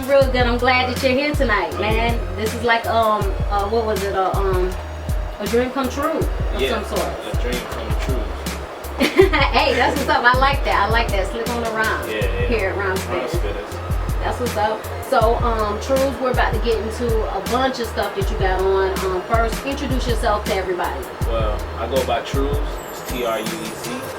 I'm real good. I'm glad that you're here tonight, man. This is like what was it? A dream come true of some sort. A dream come true. Hey, that's what's up. I like that. I like that. Slip on the rhyme. Yeah. Here at RhymeSpitters. That's what's up. So, Truez, we're about to get into a bunch of stuff that you got on. First, introduce yourself to everybody. Well, I go by Truez. It's Truez.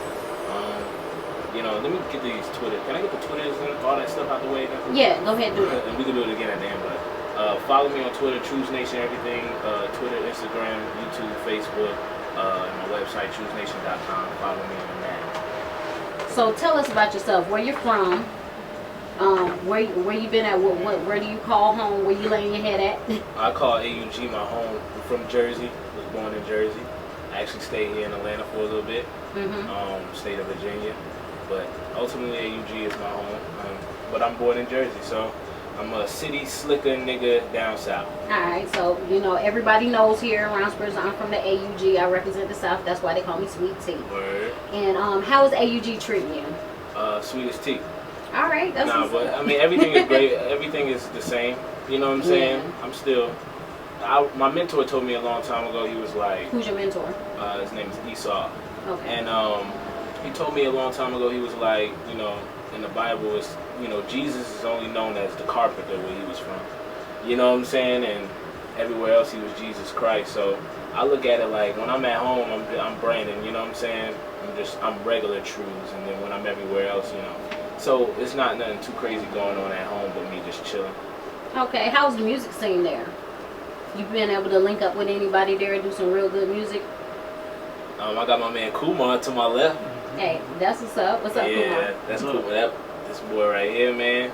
You know, let me get these Twitter. Can I get the Twitters and all that stuff out the way? Yeah, go ahead, do it. And we can do it again at the end, but follow me on Twitter, TruezNATION, everything. Twitter, Instagram, YouTube, Facebook, and my website, TruezNATION.com. Follow me on that. So tell us about yourself. Where you're from? Where you been at? Where do you call home? Where you laying your head at? I call AUG my home. I'm from Jersey. Was born in Jersey. I actually stayed here in Atlanta for a little bit. State of Virginia. But ultimately AUG is my home. But I'm born in Jersey, so I'm a city slicker nigga down south. Alright, so you know everybody knows here around Spurs I'm from the AUG. I represent the South. That's why they call me Sweet Tea. Word. And how is AUG treating you? Sweet as tea. Alright, that's but I mean everything is great. Everything is the same. You know what I'm saying? Yeah. I'm still. My mentor told me a long time ago. He was like. Who's your mentor? His name is Esau. Okay. And he told me a long time ago. He was like, you know, in the Bible, it's, you know, Jesus is only known as the carpenter where he was from. You know what I'm saying? And everywhere else he was Jesus Christ. So I look at it like when I'm at home, I'm Brandon. You know what I'm saying? I'm regular Truez. And then when I'm everywhere else, you know. So it's not nothing too crazy going on at home, but me just chilling. Okay, how's the music scene there? You been able to link up with anybody there and do some real good music? I got my man Kumar to my left. Hey, that's what's up. What's up, Kumar? Yeah, that's cool. This boy right here, man,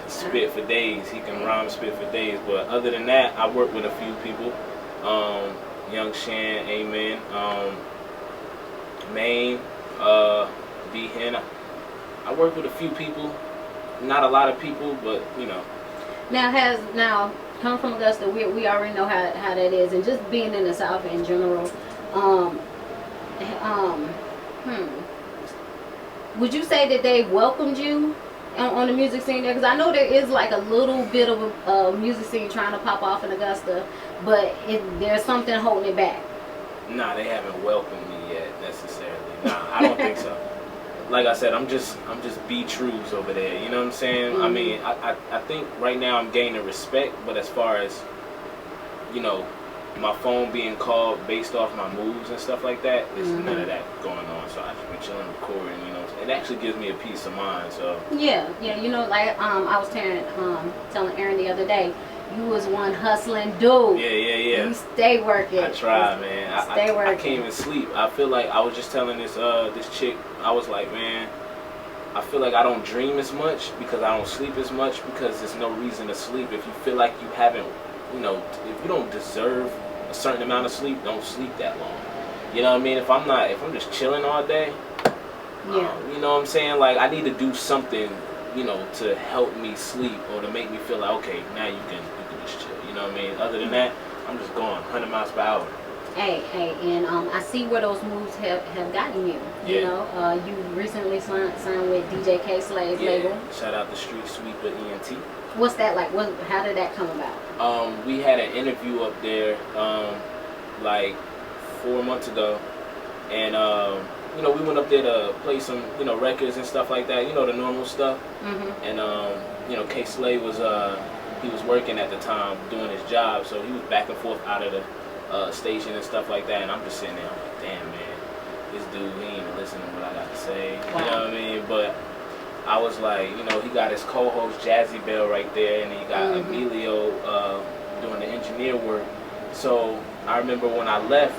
can spit for days. He can rhyme, spit for days. But other than that, I work with a few people. Young Shan, Amen, Maine, D Hen. I work with a few people. Not a lot of people, but you know. Now come from Augusta, we already know how that is, and just being in the South in general. Would you say that they welcomed you on the music scene there? Because I know there is like a little bit of a music scene trying to pop off in Augusta, but there's something holding it back. Nah, they haven't welcomed me yet necessarily. Nah, I don't think so. Like I said, I'm just B Truez over there. You know what I'm saying? I mean, I think right now I'm gaining respect, but as far as, you know, my phone being called based off my moves and stuff like that, there's none of that going on. So I just been chilling, recording. You know, it actually gives me a peace of mind. So yeah, you know, like I was telling Aaron the other day, you was one hustling dude. Yeah. You stay working. I try, man. Stay working. I can't even sleep. I feel like I was just telling this chick. I was like, man, I feel like I don't dream as much because I don't sleep as much because there's no reason to sleep. If you feel like you haven't, you know, if you don't deserve a certain amount of sleep, don't sleep that long. You know what I mean? If I'm just chilling all day, you know what I'm saying? Like I need to do something, you know, to help me sleep or to make me feel like, okay, now you can just chill. You know what I mean? Other than that, I'm just going 100 miles per hour. Hey, and I see where those moves have gotten you. You know, you recently signed with DJ K Slade's label. Shout out to StreetSweeperENT. What's that like? How did that come about? We had an interview up there like 4 months ago, and you know, we went up there to play some, you know, records and stuff like that. You know, the normal stuff. And you know, K Slade was he was working at the time doing his job, so he was back and forth out of the station and stuff like that, and I'm just sitting there, I'm like, damn, man, this dude, he ain't even listening to what I got to say. Wow. You know what I mean? But I was like, you know, he got his co-host Jazzy Bell right there, and he got Emilio doing the engineer work. So I remember when I left,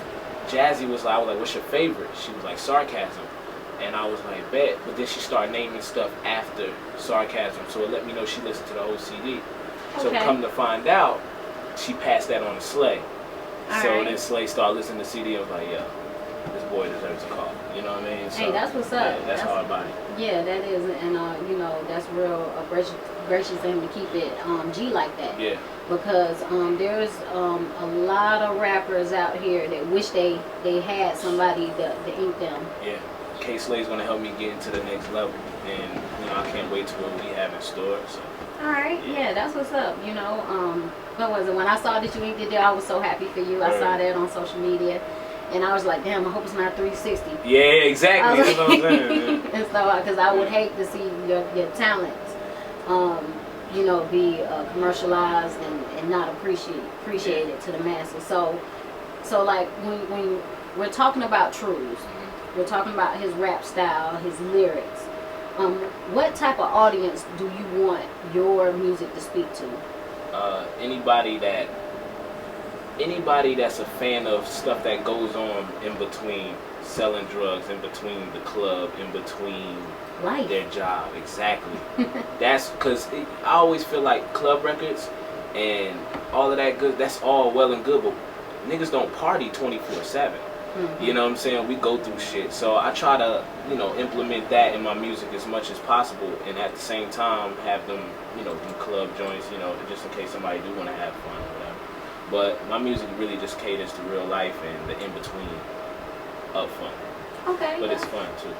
Jazzy was like, what's your favorite? She was like, Sarcasm. And I was like, bet. But then she started naming stuff after Sarcasm, so it let me know she listened to the whole CD. So come to find out, she passed that on to Slay. Then Slay started listening to the CD. I was like, yeah, this boy deserves a call. You know what I mean? So, hey, that's what's up. Yeah, that's hard body. Yeah, that is, and you know, that's real gracious of him to keep it G like that. Yeah. Because there's a lot of rappers out here that wish they had somebody to ink them. Yeah. K-Slay's gonna help me get into the next level, and you know, I can't wait to what we have in store. So. All right, yeah, that's what's up. You know, what was it? When I saw that you inked the deal, I was so happy for you. I saw that on social media, and I was like, damn, I hope it's not 360. Yeah, exactly. That's what I'm saying. And so, because I would hate to see your talents, you know, be commercialized and not appreciated to the masses. So like when we're talking about Truez, we're talking about his rap style, his lyrics. What type of audience do you want your music to speak to? Anybody that's a fan of stuff that goes on in between selling drugs, in between the club, in between life, their job. Exactly. That's because I always feel like club records and all of that good, that's all well and good, but niggas don't party 24/7. You know what I'm saying? We go through shit. So I try to, you know, implement that in my music as much as possible, and at the same time have them, you know, do club joints, you know, just in case somebody do want to have fun or whatever. But my music really just caters to real life and the in-between of fun. Okay. But it's fun too.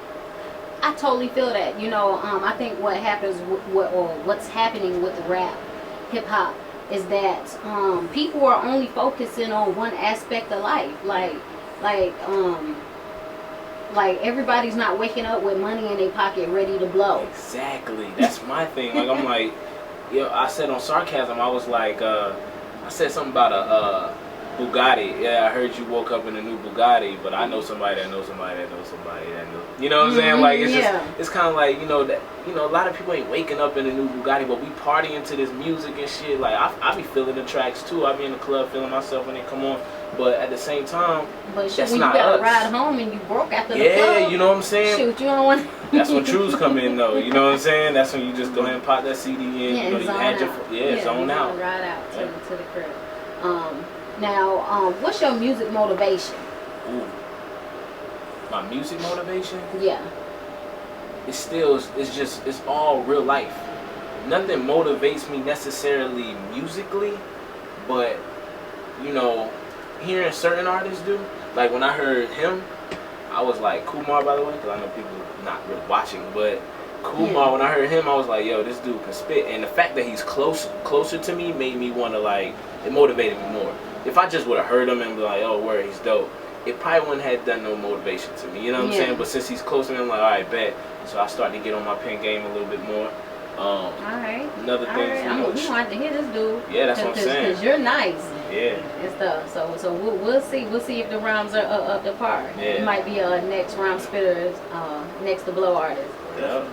I totally feel that. You know, I think what happens, what's happening with rap, hip hop, is that people are only focusing on one aspect of life. Like everybody's not waking up with money in their pocket ready to blow. Exactly. That's my thing. Like I'm like, yo, I said on Sarcasm, I was like, I said something about a Bugatti. Yeah, I heard you woke up in a new Bugatti, but I know somebody that knows somebody that knows somebody that knows. You know what I'm saying? Like it's just, it's kind of like, you know, that, you know, a lot of people ain't waking up in a new Bugatti, but we partying to this music and shit. Like I be feeling the tracks too. I be in the club feeling myself when they come on. But at the same time, but that's when not you gotta us. ride home and you broke after the club. Yeah, you know what I'm saying? Shoot, you don't want. That's when Truez come in though. You know what I'm saying? That's when you just go ahead and pop that CD in. Yeah, you know, you had your zone out. Ride out to the crib. Now, what's your music motivation? Ooh. My music motivation? Yeah. It's all real life. Nothing motivates me necessarily musically, but you know, hearing certain artists do. Like when I heard him, I was like, Kumar, by the way, because I know people not really watching, but Kumar, when I heard him, I was like, yo, this dude can spit. And the fact that he's closer to me made me want to, like, it motivated me more. If I just would have heard him and be like, oh, word, he's dope, it probably wouldn't have done no motivation to me. You know what I'm saying? But since he's close to me, I'm like, all right, bet. So I started to get on my pen game a little bit more. All right. Another thing, you know, we want to hear this dude. Yeah, that's what I'm saying. Because you're nice. Yeah. And stuff. So we'll see. We'll see if the rhymes are up to par. Yeah. It might be a next RhymeSpitters, next to blow artist. Yeah.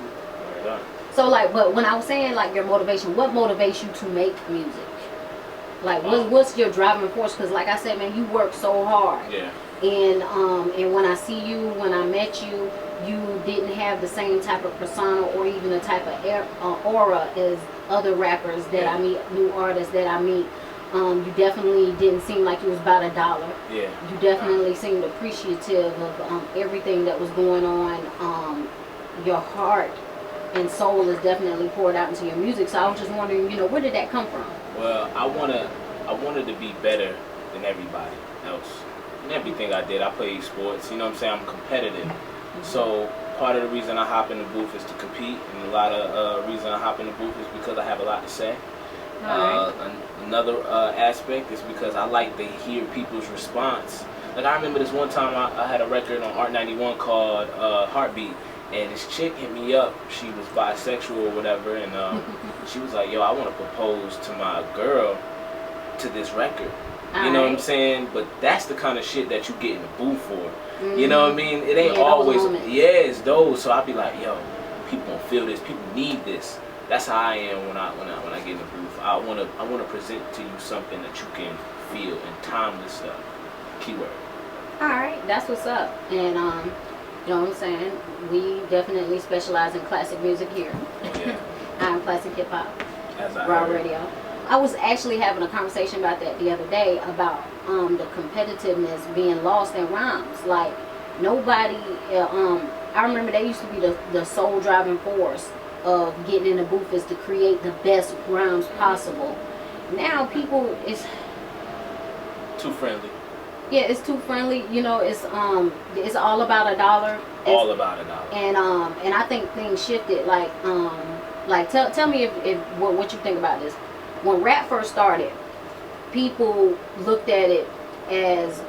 Yeah. So like, but when I was saying like your motivation, what motivates you to make music? Like, what's your driving force? Because like I said, man, you work so hard. Yeah. And when I see you, when I met you, you didn't have the same type of persona or even the type of aura as other rappers that I meet, new artists that I meet. You definitely didn't seem like you was about $1. Yeah. You definitely seemed appreciative of everything that was going on. Your heart and soul is definitely poured out into your music. So I was just wondering, you know, where did that come from? Well, I wanted to be better than everybody else. In everything I did, I played sports. You know what I'm saying? I'm competitive. So part of the reason I hop in the booth is to compete, and a lot of reason I hop in the booth is because I have a lot to say. Another aspect is because I like to hear people's response. Like I remember this one time I had a record on Art 91 called Heartbeat, and this chick hit me up. She was bisexual or whatever, and she was like, yo, I want to propose to my girl to this record. You know what I'm saying? But that's the kind of shit that you get in the booth for. You know what I mean? It ain't always, it's those. So I'll be like, yo, people don't feel this. People need this. That's how I am when I get in the booth. I wanna present to you something that you can feel and timeless stuff. Keyword. All right, that's what's up. And you know what I'm saying? We definitely specialize in classic music here. Oh, yeah. I'm classic hip hop. Raw radio. I was actually having a conversation about that the other day about the competitiveness being lost in rhymes. Like nobody. I remember they used to be the sole driving force of getting in the booth is to create the best rhymes possible. Now people is too friendly. Yeah, it's too friendly. You know, it's all about $1. All about $1. And I think things shifted. Like tell me if what you think about this. When rap first started, people looked at it as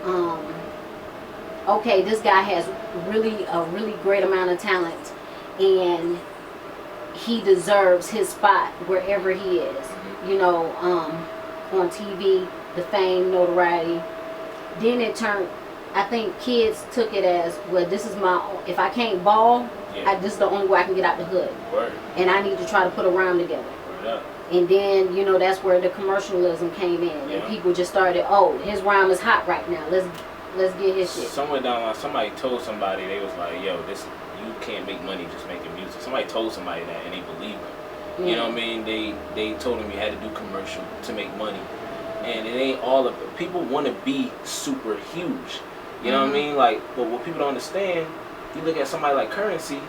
okay, this guy has a really great amount of talent, and he deserves his spot wherever he is. You know, on TV, the fame, notoriety. Then it turned, I think kids took it as, well, this is if I can't ball, this is the only way I can get out the hood. Word. And I need to try to put a rhyme together. Word up. And then, you know, that's where the commercialism came in. And people just started, oh, his rhyme is hot right now. Let's get his shit. Somewhere down the line, somebody told somebody, they was like, yo, you can't make money just making music. Somebody told somebody that, and they believed them. You know what I mean? They told him you had to do commercial to make money. And it ain't all of it. People want to be super huge. You know what I mean? Like, but what people don't understand, you look at somebody like Currency,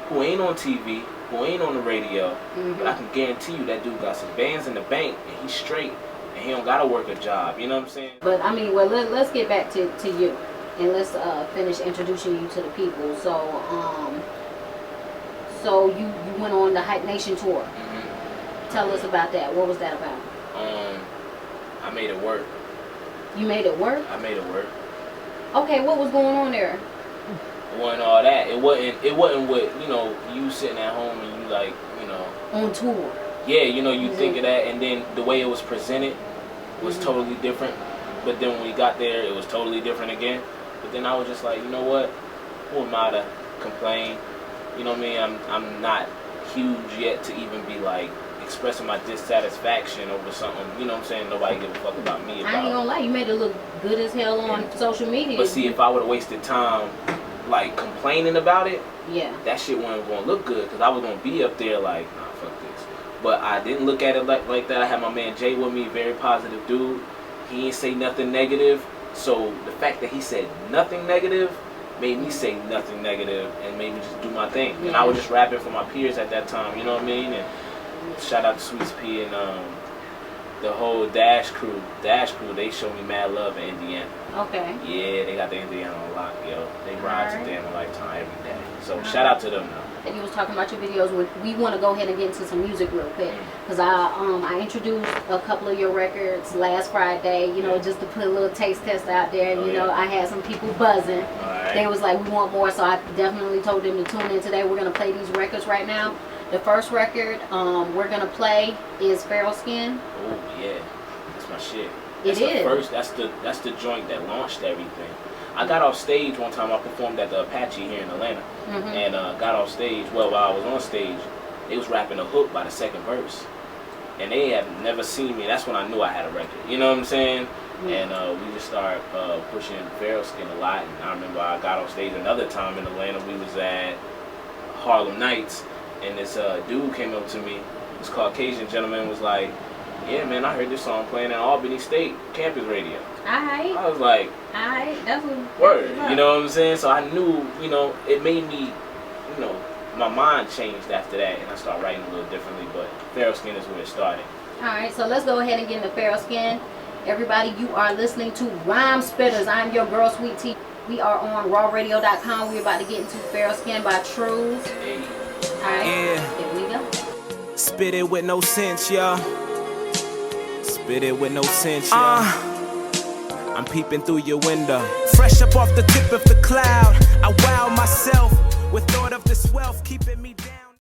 who ain't on TV, who ain't on the radio, but I can guarantee you that dude got some bands in the bank, and he's straight, and he don't gotta work a job. You know what I'm saying? But I mean, well, let's get back to you, and let's finish introducing you to the people. So you went on the Hype Nation tour. Tell us about that. What was that about? I made it work. You made it work? I made it work. Okay, what was going on there? It wasn't all that. It wasn't what, you know, you sitting at home and you like, you know, on tour. Yeah, you know, you think of that, and then the way it was presented was totally different. But then when we got there, it was totally different again. But then I was just like, you know what? Who am I to complain? You know what I mean? I'm not huge yet to even be like expressing my dissatisfaction over something. You know what I'm saying? Nobody give a fuck about me. I ain't gonna lie, you made it look good as hell on social media. But see, if I would have wasted time like complaining about it, that shit wasn't gonna look good, because I was gonna be up there like, nah, fuck this. But I didn't look at it like that. I had my man Jay with me, very positive dude. He ain't say nothing negative. So the fact that he said nothing negative made me say nothing negative and made me just do my thing. And I was just rapping for my peers at that time, you know what I mean? And shout out to Sweet Tea and the whole Dash crew, they show me mad love in Indiana. Okay. Yeah, they got the Indiana on lock, yo. They ride to day in a lifetime every day. So shout out to them now. And you was talking about your videos. We want to go ahead and get into some music real quick, because I introduced a couple of your records last Friday, you know, just to put a little taste test out there. And, you know, I had some people buzzing. They was like, we want more, so I definitely told them to tune in today. We're going to play these records right now. The first record we're going to play is Feral Skin. Oh, yeah. That's my shit. That's that's the joint that launched everything. I got off stage one time. I performed at the Apache here in Atlanta, and got off stage. Well, while I was on stage, they was rapping a hook by the second verse, and they had never seen me. That's when I knew I had a record. You know what I'm saying? And we just started pushing Feral Skin a lot. And I remember I got off stage another time in Atlanta. We was at Harlem Nights, and this dude came up to me. This Caucasian gentleman was like, yeah, man, I heard this song playing at Albany State campus radio. Alright. I was like, alright, that's what word. You know what I'm saying? So I knew, you know, it made me, you know, my mind changed after that, and I started writing a little differently. But Feral Skin is where it started. Alright, so let's go ahead and get into Feral Skin. Everybody, you are listening to RhymeSpitters. I'm your girl, Sweet Tea. We are on rawradio.com. We're about to get into Feral Skin by Truez. Hey. Alright, here we go. Spit it with no sense, y'all. Spit it with no sense, y'all. I'm peeping through your window. Fresh up off the tip of the cloud, I wow myself with thought of this wealth keeping me down.